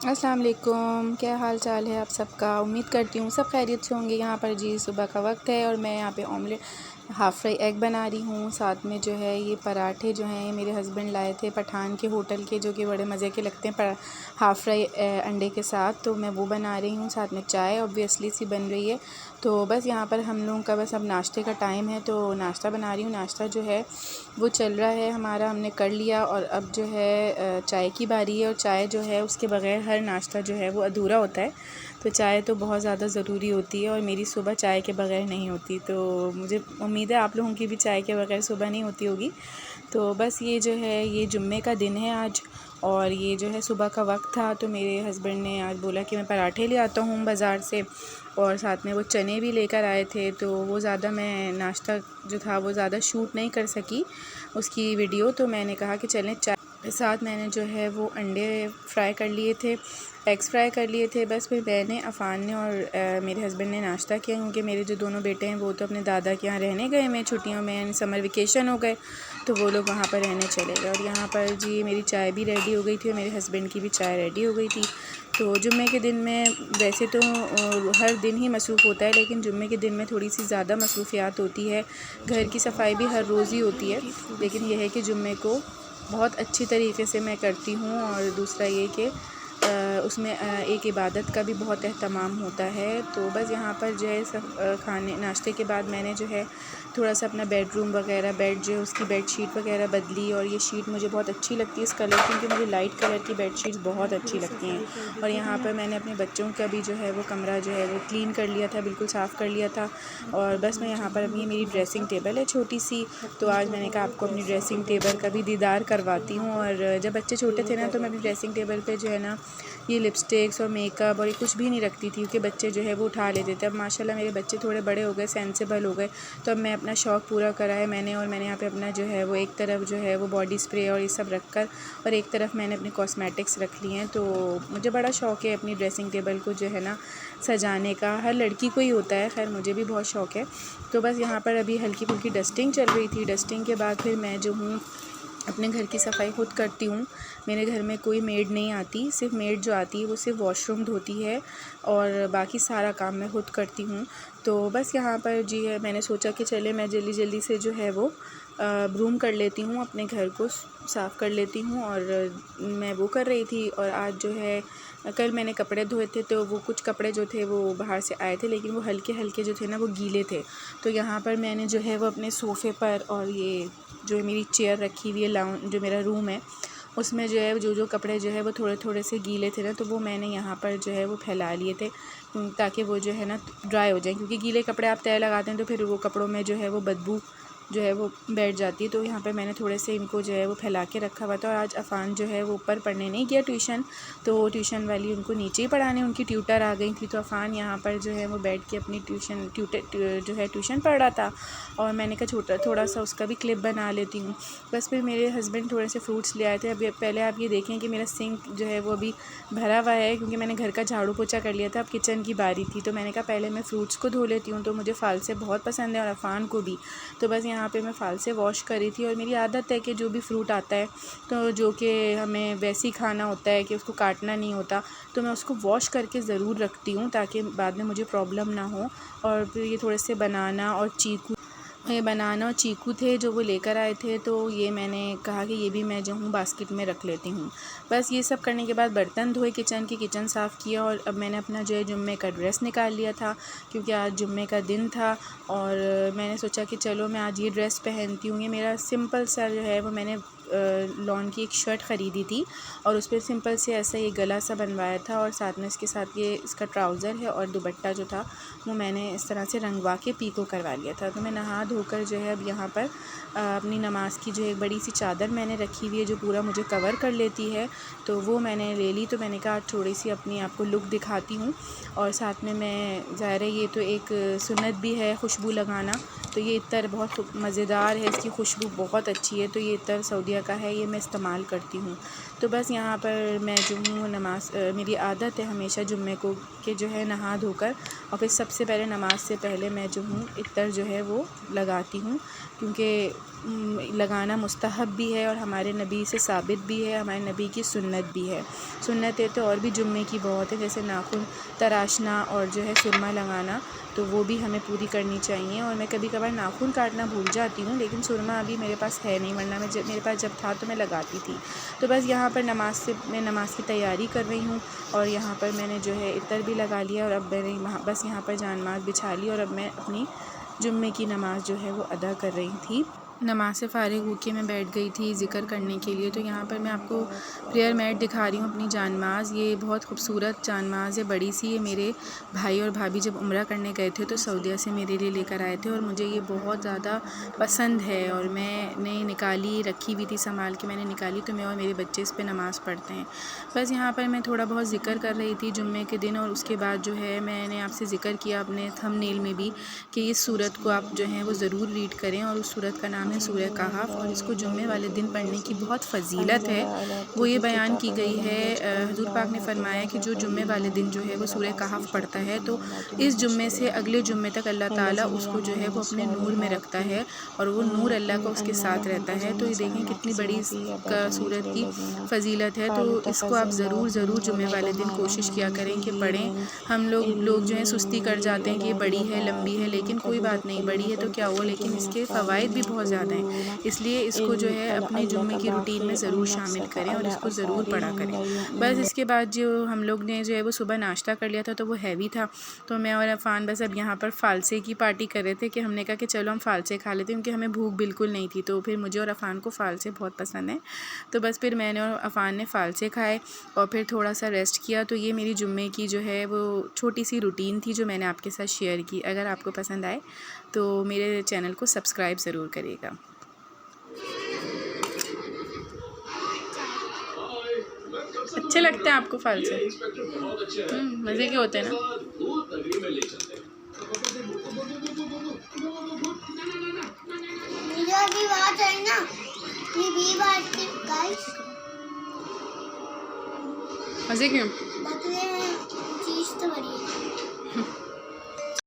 अस्सलाम वालेकुम, क्या हाल चाल है आप सबका। उम्मीद करती हूँ सब खैरियत से होंगे। यहाँ पर जी सुबह का वक्त है और मैं यहाँ पे ऑमलेट हाफ़ फ्राई एग बना रही हूँ। साथ में जो है ये पराठे जो हैं मेरे हस्बैंड लाए थे पठान के होटल के, जो कि बड़े मज़े के लगते हैं हाफ़ फ्राई अंडे के साथ, तो मैं वो बना रही हूँ। साथ में चाय ऑब्वियसली सी बन रही है। तो बस यहाँ पर हम लोगों का बस अब नाश्ते का टाइम है, तो नाश्ता बना रही हूँ। नाश्ता जो है वो चल रहा है हमारा, हमने कर लिया और अब जो है चाय की बारी है। और चाय जो है उसके बग़ैर हर नाश्ता जो है वो अधूरा होता है, तो चाय तो बहुत ज़्यादा ज़रूरी होती है और मेरी सुबह चाय के बग़ैर नहीं होती। तो मुझे उम्मीद है आप लोगों की भी चाय के बग़ैर सुबह नहीं होती होगी। तो बस ये जो है ये जुम्मे का दिन है आज, और ये जो है सुबह का वक्त था, तो मेरे हस्बैंड ने आज बोला कि मैं पराठे ले आता हूँ बाज़ार से, और साथ में वो चने भी लेकर आए थे। तो वो ज़्यादा मैं नाश्ता जो था वो ज़्यादा शूट नहीं कर सकी उसकी वीडियो, तो मैंने कहा कि चलें चाय साथ मैंने जो है वो अंडे फ्राई कर लिए थे, एग्स फ्राई कर लिए थे। बस फिर मैंने, अफ़ान ने और मेरे हस्बैंड ने नाश्ता किया, क्योंकि मेरे जो दोनों बेटे हैं वो तो अपने दादा के यहाँ रहने गए मैं छुट्टियों में, समर वेकेशन हो गए, तो वो लोग वहाँ पर रहने चले गए। और यहाँ पर जी मेरी चाय भी रेडी हो गई थी और मेरे हस्बैंड की भी चाय रेडी हो गई थी। तो जुम्मे के दिन में वैसे तो हर दिन ही मसरूफ़ होता है, लेकिन जुम्मे के दिन में थोड़ी सी ज़्यादा मसरूफ़ियात होती है। घर की सफाई भी हर रोज़ ही होती है, लेकिन यह है कि जुम्मे को बहुत अच्छी तरीके से मैं करती हूँ। और दूसरा ये कि उसमें एक इबादत का भी बहुत एहतमाम होता है। तो बस यहाँ पर जो है सब खाने नाश्ते के बाद मैंने जो है थोड़ा सा अपना बेडरूम वगैरह, बेड जो है उसकी बेड शीट वगैरह बदली। और ये शीट मुझे बहुत अच्छी लगती है इस कलर की, क्योंकि मुझे लाइट कलर की बेड शीट्स बहुत अच्छी लगती हैं। और यहाँ पर मैंने अपने बच्चों का भी जो है वो कमरा जो है वो क्लीन कर लिया था, बिल्कुल साफ़ कर लिया था। और बस मैं यहाँ पर अभी मेरी ड्रेसिंग टेबल है छोटी सी, तो आज मैंने कहा आपको अपनी ड्रेसिंग टेबल का भी दीदार करवाती हूँ। और जब बच्चे छोटे थे ना, तो मैं अपनी ड्रेसिंग टेबल पे जो है ना ये लिपस्टिक्स और मेकअप और ये कुछ भी नहीं रखती थी, क्योंकि बच्चे जो है वो उठा लेते थे। अब माशाल्लाह मेरे बच्चे थोड़े बड़े हो गए, सेंसिबल हो गए, तो अब मैं अपना शौक़ पूरा करा है मैंने। और मैंने यहाँ पे अपना जो है वो एक तरफ जो है वो बॉडी स्प्रे और ये सब रख कर, और एक तरफ मैंने अपनी कॉस्मेटिक्स रख ली हैं। तो मुझे बड़ा शौक़ है अपनी ड्रेसिंग टेबल को जो है ना सजाने का, हर लड़की को ही होता है, खैर मुझे भी बहुत शौक़ है। तो बस यहाँ पर अभी हल्की फुल्की डस्टिंग चल रही थी। डस्टिंग के बाद फिर मैं जो हूँ अपने घर की सफाई खुद करती हूँ। मेरे घर में कोई मेड नहीं आती, सिर्फ मेड जो आती है वो सिर्फ वॉशरूम धोती है, और बाकी सारा काम मैं खुद करती हूँ। तो बस यहाँ पर जी है, मैंने सोचा कि चले मैं जल्दी जल्दी से जो है वो ब्रूम कर लेती हूँ, अपने घर को साफ़ कर लेती हूँ। और मैं वो कर रही थी। और आज जो है कल मैंने कपड़े धोए थे, तो वो कुछ कपड़े जो थे वो बाहर से आए थे, लेकिन वो हल्के हल्के जो थे ना वो गीले थे। तो यहाँ पर मैंने जो है वो अपने सोफ़े पर, और ये जो मेरी चेयर रखी हुई है लाउंज, जो मेरा रूम है उसमें जो है जो कपड़े जो है वो थोड़े थोड़े से गीले थे ना, तो वो मैंने यहाँ पर जो है वो फैला लिए थे, ताकि वो जो है ना ड्राई हो जाए। क्योंकि गीले कपड़े आप तय लगाते हैं तो फिर वो कपड़ों में जो है वो बदबू जो है वो बैठ जाती है। तो यहाँ पे मैंने थोड़े से इनको जो है वो फैला के रखा हुआ था। और आज अफ़ान जो है वो ऊपर पढ़ने नहीं गया ट्यूशन, तो ट्यूशन वाली उनको नीचे ही पढ़ाने, उनकी ट्यूटर आ गई थी, तो अफ़ान यहाँ पर जो है वो बैठ के अपनी ट्यूशन पढ़ रहा था। और मैंने कहा थोड़ा सा उसका भी क्लिप बना लेती हूँ। बस फिर मेरे हस्बैंड थोड़े से फ्रूट्स ले आए थे। अभी पहले आप ये देखें कि मेरा सिंक जो है वो अभी भरा हुआ है, क्योंकि मैंने घर का झाड़ू पोछा कर लिया था, अब किचन की बारी थी। तो मैंने कहा पहले मैं फ़्रूट्स को धो लेती हूँ, तो मुझे फ़ालसे बहुत पसंद है और अफ़ान को भी। तो बस यहाँ पे मैं फ़ालसे वॉश कर रही थी। और मेरी आदत है कि जो भी फ्रूट आता है, तो जो कि हमें वैसे ही खाना होता है कि उसको काटना नहीं होता, तो मैं उसको वॉश करके ज़रूर रखती हूँ, ताकि बाद में मुझे प्रॉब्लम ना हो। और फिर ये थोड़े से बनाना और चीकू थे जो वो लेकर आए थे, तो ये मैंने कहा कि ये भी मैं जो हूँ बास्केट में रख लेती हूँ। बस ये सब करने के बाद बर्तन धोए, किचन साफ़ किया। और अब मैंने अपना जो है जुम्मे का ड्रेस निकाल लिया था, क्योंकि आज जुम्मे का दिन था। और मैंने सोचा कि चलो मैं आज ये ड्रेस पहनती हूँ। ये मेरा सिंपल सा जो है वो मैंने लॉन की एक शर्ट ख़रीदी थी, और उस पर सिंपल से ऐसा ये गला सा बनवाया था, और साथ में इसके साथ ये इसका ट्राउज़र है, और दुपट्टा जो था वो मैंने इस तरह से रंगवा के पीको करवा लिया था। तो मैं नहा धोकर जो है अब यहाँ पर अपनी नमाज़ की जो एक बड़ी सी चादर मैंने रखी हुई है, जो पूरा मुझे कवर कर लेती है, तो वो मैंने ले ली। तो मैंने कहा थोड़ी सी अपनी आपको लुक दिखाती हूँ। और साथ में मैं ज़ाहिर है ये तो एक सुन्नत भी है खुशबू लगाना, तो ये इत्तर बहुत मज़ेदार है, इसकी खुशबू बहुत अच्छी है। तो ये इत्तर सऊदीया का है, ये मैं इस्तेमाल करती हूँ। तो बस यहाँ पर मैं जो हूँ नमाज़, मेरी आदत है हमेशा जुम्मे को कि जो है नहा धोकर और फिर सबसे पहले नमाज से पहले मैं जो हूँ इत्तर जो है वो लगाती हूँ, क्योंकि लगाना मुस्तहब भी है और हमारे नबी से साबित भी है, हमारे नबी की सुन्नत भी है। सुन्नतें तो और भी जुम्मे की बहुत है, जैसे नाखून तराशना और जो है सुरमा लगाना, तो वो भी हमें पूरी करनी चाहिए। और मैं कभी कभार नाखून काटना भूल जाती हूँ, लेकिन सुरमा अभी मेरे पास है नहीं, वरना मेरे पास जब था तो मैं लगाती थी। तो बस यहाँ पर मैं नमाज़ की तैयारी कर रही हूँ और यहाँ पर मैंने जो है इत्तर भी लगा लिया और अब मैंने बस यहाँ पर जानमाज़ बिछा ली और अब मैं अपनी जुम्मे की नमाज़ जो है वो अदा कर रही थी। नमाज़ से फ़ारिग होकर मैं बैठ गई थी ज़िक्र करने के लिए। तो यहाँ पर मैं आपको प्रेयर मैट दिखा रही हूँ अपनी जानमाज़। ये बहुत खूबसूरत जानमाज़ है, बड़ी सी। ये मेरे भाई और भाभी जब उम्रा करने गए थे तो सऊदीया से मेरे लिए लेकर आए थे और मुझे ये बहुत ज़्यादा पसंद है और मैंने निकाली, रखी हुई थी संभाल के मैंने निकाली, तो मैं और मेरे बच्चे इस पर नमाज़ पढ़ते हैं। बस यहाँ पर मैं थोड़ा बहुत ज़िक्र कर रही थी जुम्मे के दिन, और उसके बाद जो है मैंने आपसे ज़िक्र किया अपने थंबनेल में भी कि इस सूरत को आप जो है वो ज़रूर रीड करें, और उस सूरत का नाम है सूरह कहफ, और इसको जुम्मे वाले दिन पढ़ने की बहुत फ़जीलत है। वो ये बयान की गई है, हुज़ूर पाक ने फरमाया कि जो जुम्मे वाले दिन जो है वो सूरह कहफ पढ़ता है तो इस जुम्मे से अगले जुम्मे तक अल्लाह ताला उसको जो है वो अपने नूर में रखता है और वो नूर अल्लाह का उसके साथ रहता है। तो ये देखें कितनी बड़ी सूरत की फ़जीलत है। तो इसको आप ज़रूर जुम्मे वाले दिन कोशिश किया करें कि पढ़ें। हम लोग जो है सुस्ती कर जाते हैं कि ये बड़ी है, लंबी है, लेकिन कोई बात नहीं, बड़ी है तो क्या हुआ, लेकिन इसके फ़वाइद भी बहुत ज़्यादा हैं। इसलिए इसको जो है अपने जुम्मे की रूटीन में ज़रूर शामिल करें और इसको ज़रूर पढ़ा करें। बस इसके बाद जो हम लोग ने जो है वो सुबह नाश्ता कर लिया था तो वो हैवी था, तो मैं और अफ़ान बस अब यहाँ पर फ़ालसे की पार्टी कर रहे थे कि हमने कहा कि चलो हम फ़ालसे खा लेते हैं, क्योंकि हमें भूख बिल्कुल नहीं थी। तो फिर मुझे और अफ़ान को फ़ालसे बहुत पसंद है, तो बस फिर मैंने और अफ़ान ने फ़ालसे खाए और फिर थोड़ा सा रेस्ट किया। तो ये मेरी जुम्मे की जो है वो छोटी सी रूटीन थी जो मैंने आपके साथ शेयर की। अगर आपको पसंद आए तो मेरे चैनल को सब्सक्राइब ज़रूर करिएगा। अच्छे लगते हैं आपको फ़ालसे? मज़े के होते हैं ना। मज़े क्यों? चीज़ तो बड़ी है।